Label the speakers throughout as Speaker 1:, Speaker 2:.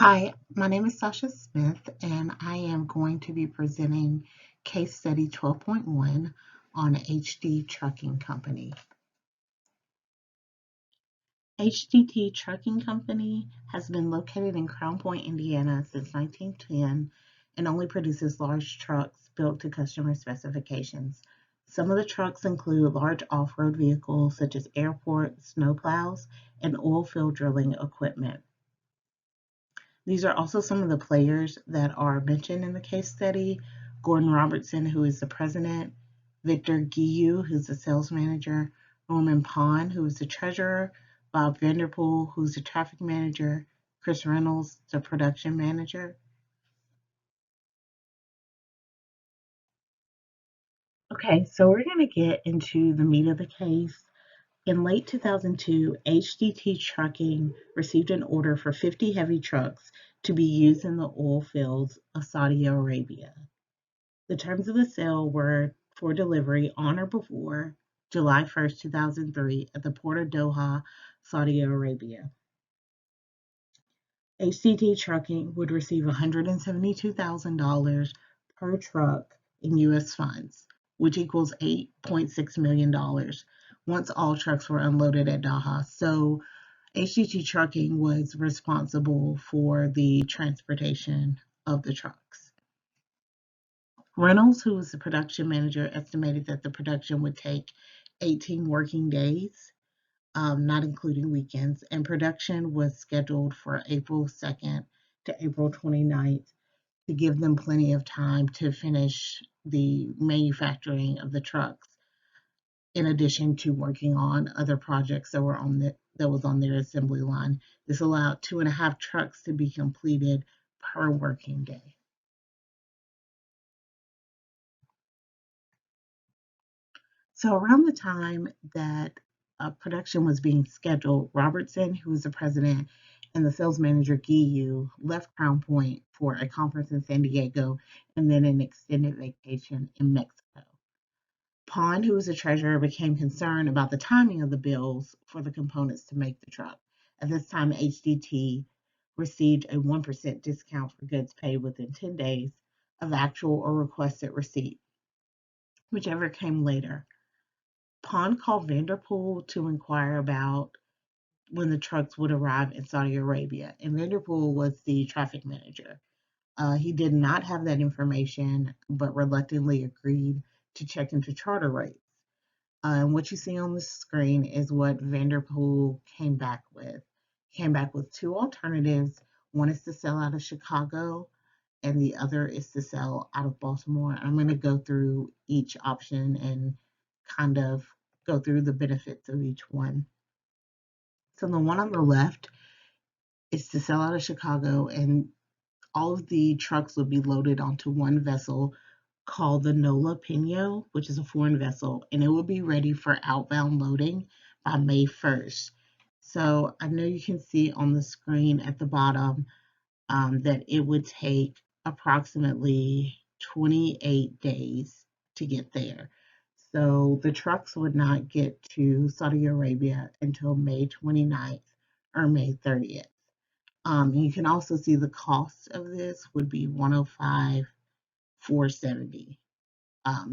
Speaker 1: Hi, my name is Sasha Smith, and I am going to be presenting Case Study 12.1 on HD Trucking Company. HDT Trucking Company has been located in Crown Point, Indiana since 1910 and only produces large trucks built to customer specifications. Some of the trucks include large off-road vehicles such as airport snowplows and oil field drilling equipment. These are also some of the players that are mentioned in the case study. Gordon Robertson, who is the president, Victor Guiu, who's the sales manager, Norman Pond, who is the treasurer, Bob Vanderpool, who's the traffic manager, Chris Reynolds, the production manager. Okay, so we're going to get into the meat of the case. In late 2002, HDT Trucking received an order for 50 heavy trucks to be used in the oil fields of Saudi Arabia. The terms of the sale were for delivery on or before July 1st, 2003 at the port of Doha, Saudi Arabia. HDT Trucking would receive $172,000 per truck in U.S. funds, which equals $8.6 million once all trucks were unloaded at Doha. So HDT Trucking was responsible for the transportation of the trucks. Reynolds, who was the production manager, estimated that the production would take 18 working days, not including weekends, and production was scheduled for April 2nd to April 29th to give them plenty of time to finish the manufacturing of the trucks, in addition to working on other projects that was on their assembly line. This allowed 2.5 trucks to be completed per working day. So around the time that production was being scheduled, Robertson, who was the president, and the sales manager, Guiu, left Crown Point for a conference in San Diego and then an extended vacation in Mexico. Pond, who was the treasurer, became concerned about the timing of the bills for the components to make the truck. At this time, HDT received a 1% discount for goods paid within 10 days of actual or requested receipt, whichever came later. Pond called Vanderpool to inquire about when the trucks would arrive in Saudi Arabia, and Vanderpool was the traffic manager. He did not have that information, but reluctantly agreed to check into charter rates. And what you see on the screen is what Vanderpool came back with. He came back with two alternatives. One is to sell out of Chicago, and the other is to sell out of Baltimore. I'm going to go through each option and kind of go through the benefits of each one. So the one on the left is to sell out of Chicago, and all of the trucks will be loaded onto one vessel called the Nola Pino, which is a foreign vessel, and it will be ready for outbound loading by May 1st. So I know you can see on the screen at the bottom that it would take approximately 28 days to get there. So the trucks would not get to Saudi Arabia until May 29th or May 30th. You can also see the cost of this would be 105,470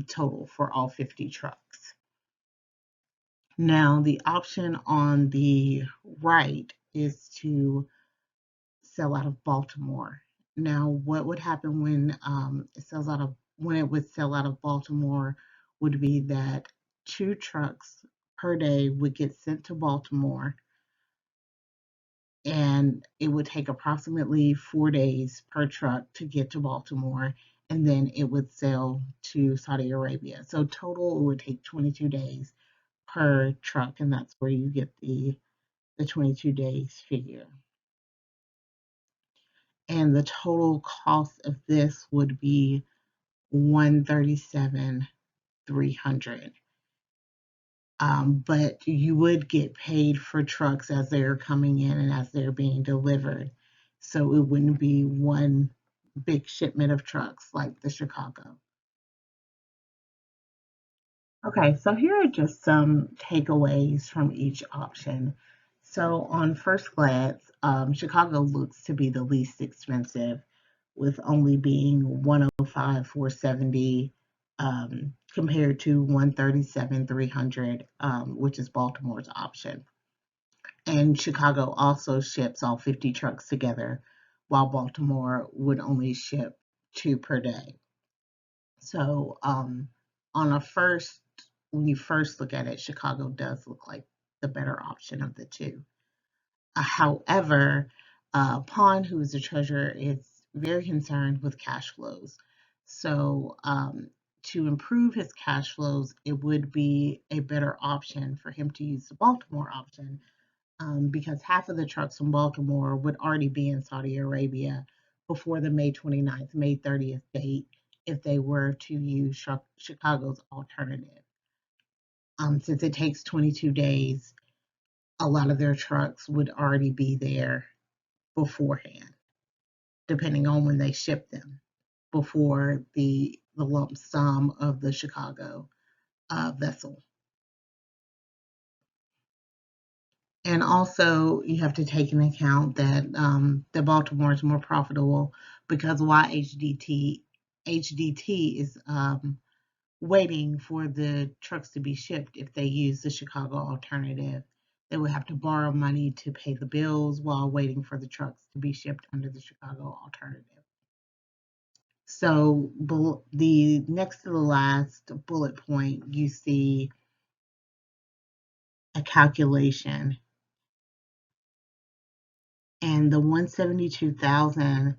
Speaker 1: total for all 50 trucks. Now the option on the right is to sell out of Baltimore. Now, what would happen when it would sell out of Baltimore would be that 2 trucks per day would get sent to Baltimore, and it would take approximately 4 days per truck to get to Baltimore, and then it would sail to Saudi Arabia. So total, it would take 22 days per truck, and that's where you get the 22 days figure. And the total cost of this would be 137,300. But you would get paid for trucks as they're coming in and as they're being delivered. So it wouldn't be one big shipment of trucks like the Chicago. Okay, so here are just some takeaways from each option. So on first glance, Chicago looks to be the least expensive, with only being 105 470 compared to 137 300, which is Baltimore's option. And Chicago also ships all 50 trucks together, while Baltimore would only ship 2 per day. So on a first, when you first look at it, Chicago does look like the better option of the two. However, Pond, who is the treasurer, is very concerned with cash flows. So, to improve his cash flows, it would be a better option for him to use the Baltimore option, because half of the trucks from Baltimore would already be in Saudi Arabia before the May 29th, May 30th date if they were to use Chicago's alternative. Since it takes 22 days, a lot of their trucks would already be there beforehand, depending on when they ship them, before the lump sum of the Chicago vessel. And also, you have to take into account that the Baltimore is more profitable because why HDT is waiting for the trucks to be shipped. If they use the Chicago alternative, they would have to borrow money to pay the bills while waiting for the trucks to be shipped under the Chicago alternative. So the next to the last bullet point, you see a calculation, and the 172,000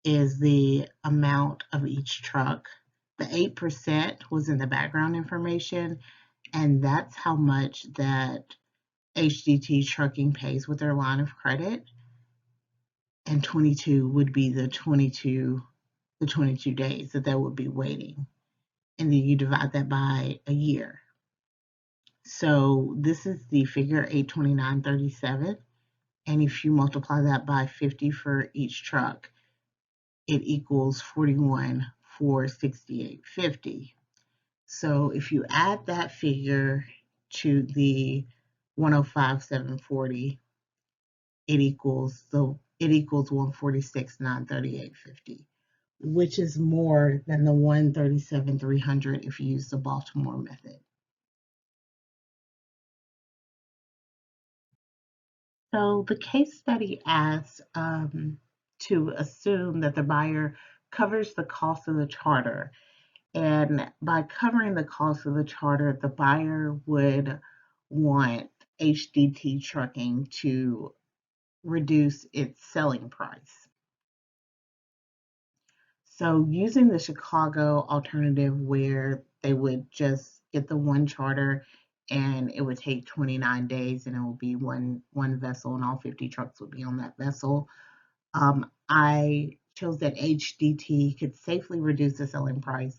Speaker 1: is the amount of each truck. The 8% was in the background information, and that's how much that HDT Trucking pays with their line of credit, and 22 would be the 22 days that they would be waiting, and then you divide that by a year. So this is the figure 829.37, and if you multiply that by 50 for each truck, it equals 41,468.50. So if you add that figure to the 105,740, it equals 146,938.50, which is more than the 137,300 if you use the Baltimore method. So the case study asks to assume that the buyer covers the cost of the charter. And by covering the cost of the charter, the buyer would want HDT Trucking to reduce its selling price. So using the Chicago alternative where they would just get the one charter and it would take 29 days and it would be one vessel and all 50 trucks would be on that vessel, I chose that HDT could safely reduce the selling price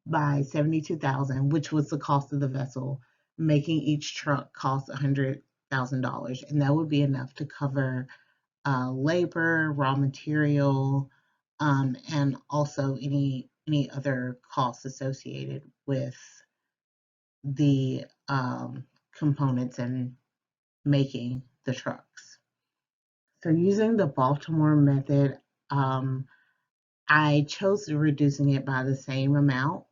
Speaker 1: by 72,000, which was the cost of the vessel, making each truck cost $100,000, and that would be enough to cover labor, raw material, and also any other costs associated with the components and making the trucks. So using the Baltimore method, I chose reducing it by the same amount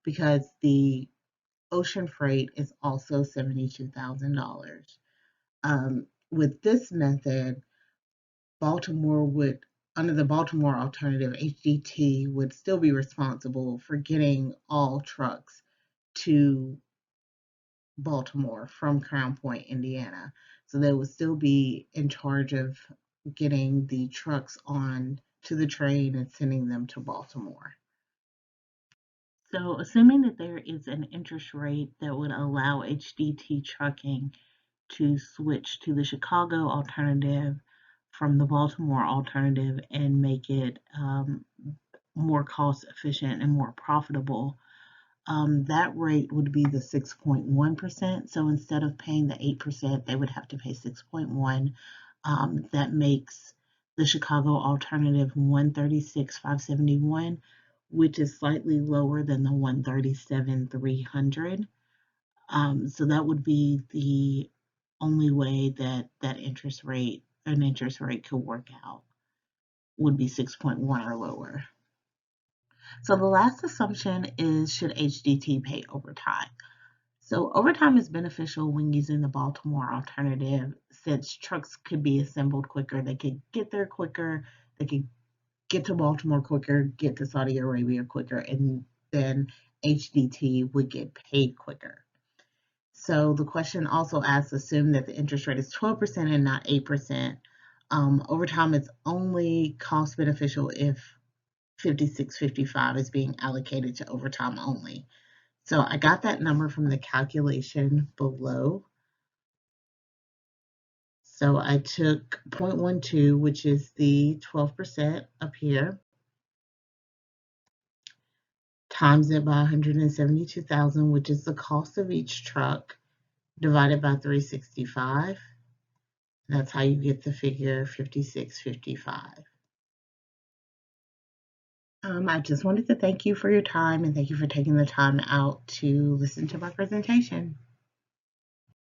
Speaker 1: because the ocean freight is also $72,000. With this method, Baltimore would, under the Baltimore alternative, HDT would still be responsible for getting all trucks to Baltimore from Crown Point, Indiana. So they would still be in charge of getting the trucks on to the train and sending them to Baltimore. So assuming that there is an interest rate that would allow HDT Trucking to switch to the Chicago alternative from the Baltimore alternative and make it more cost efficient and more profitable, that rate would be the 6.1%. So instead of paying the 8%, they would have to pay 6.1. That makes the Chicago alternative 136,571, which is slightly lower than the 137,300. So that would be the only way that an interest rate could work out would be 6.1 or lower. So the last assumption is, should HDT pay overtime? So overtime is beneficial when using the Baltimore alternative, since trucks could be assembled quicker, they could get there quicker, they could get to Baltimore quicker, get to Saudi Arabia quicker, and then HDT would get paid quicker. So the question also asks, assume that the interest rate is 12% and not 8%. Overtime is only cost beneficial if 5655 is being allocated to overtime only. So I got that number from the calculation below. So I took 0.12, which is the 12% up here, times it by 172,000, which is the cost of each truck, divided by 365. That's how you get the figure 5655. I just wanted to thank you for your time and thank you for taking the time out to listen to my presentation.